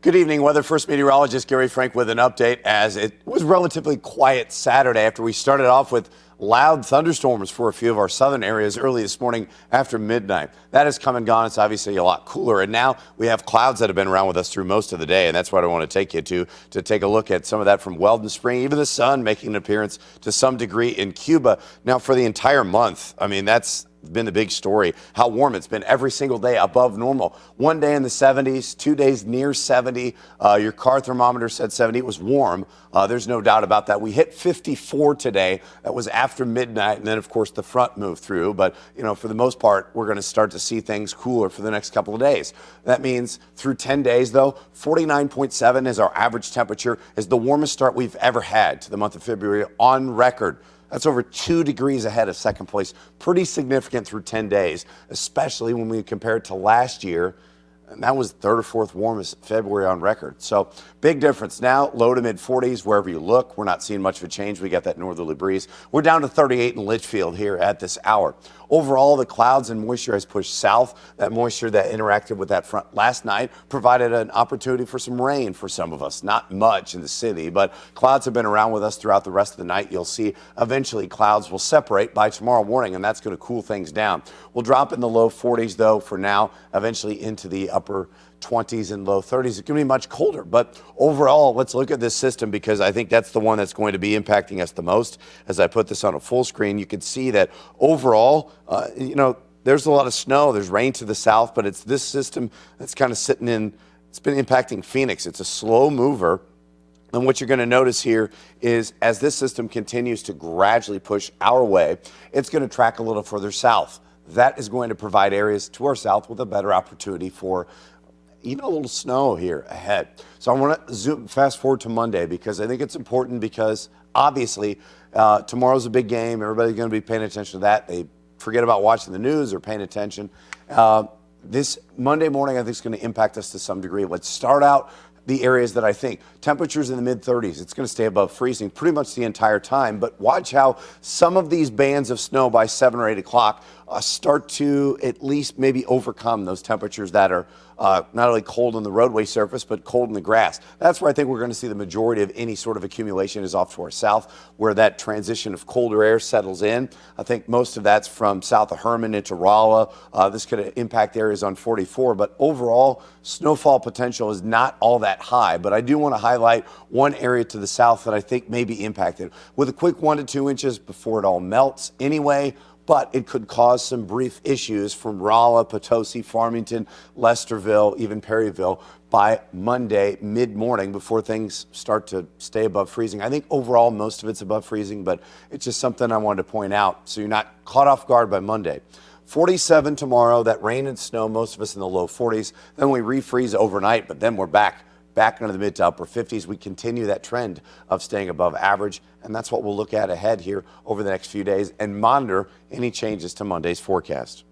Good evening, Weather First meteorologist Gary Frank with an update as it was relatively quiet Saturday after we started off with loud thunderstorms for a few of our southern areas early this morning after midnight. That has come and gone. It's obviously a lot cooler, and now we have clouds that have been around with us through most of the day, and that's what I want to take you to take a look at some of that from Weldon Spring, even the sun making an appearance to some degree in Cuba. Now, for the entire month, I mean, that's been the big story, how warm it's been every single day above normal. One day in the 70s, 2 days near 70. Your car thermometer said 70. It was warm. There's no doubt about that. We hit 54 today. That was after midnight. And then, of course, the front moved through. But, you know, for the most part, we're going to start to see things cooler for the next couple of days. That means through 10 days, though, 49.7 is our average temperature, is the warmest start we've ever had to the month of February on record. That's over 2 degrees ahead of second place. Pretty significant through 10 days, especially when we compare it to last year. And that was third or fourth warmest February on record. So big difference now, low to mid 40s wherever you look. We're not seeing much of a change. We got that northerly breeze. We're down to 38 in Litchfield here at this hour. Overall, the clouds and moisture has pushed south. That moisture that interacted with that front last night provided an opportunity for some rain for some of us. Not much in the city, but clouds have been around with us throughout the rest of the night. You'll see eventually clouds will separate by tomorrow morning, and that's going to cool things down. We'll drop in the low 40s, though, for now, eventually into the upper 20s and low 30s. It's going to be much colder. But overall, let's look at this system because I think that's the one that's going to be impacting us the most. As I put this on a full screen, you can see that overall, there's a lot of snow. There's rain to the south, but it's this system that's kind of sitting in. It's been impacting Phoenix. It's a slow mover. And what you're going to notice here is as this system continues to gradually push our way, it's going to track a little further south. That is going to provide areas to our south with a better opportunity for even a little snow here ahead. So I want to fast forward to Monday because I think it's important because obviously tomorrow's a big game. Everybody's going to be paying attention to that. They forget about watching the news or paying attention. This Monday morning, I think, is going to impact us to some degree. Let's start out the areas that I think. Temperatures in the mid-30s. It's going to stay above freezing pretty much the entire time. But watch how some of these bands of snow by 7 or 8 o'clock start to at least maybe overcome those temperatures that are not only cold on the roadway surface, but cold in the grass. That's where I think we're going to see the majority of any sort of accumulation is off to our south, where that transition of colder air settles in. I think most of that's from south of Herman into Rolla. This could impact areas on 44, but overall, snowfall potential is not all that high. But I do want to highlight one area to the south that I think may be impacted with a quick 1 to 2 inches before it all melts anyway. But it could cause some brief issues from Rolla, Potosi, Farmington, Lesterville, even Perryville by Monday mid-morning before things start to stay above freezing. I think overall most of it's above freezing, but it's just something I wanted to point out so you're not caught off guard by Monday. 47 tomorrow, that rain and snow, most of us in the low 40s. Then we refreeze overnight, but then we're back into the mid to upper 50s. We continue that trend of staying above average, and that's what we'll look at ahead here over the next few days and monitor any changes to Monday's forecast.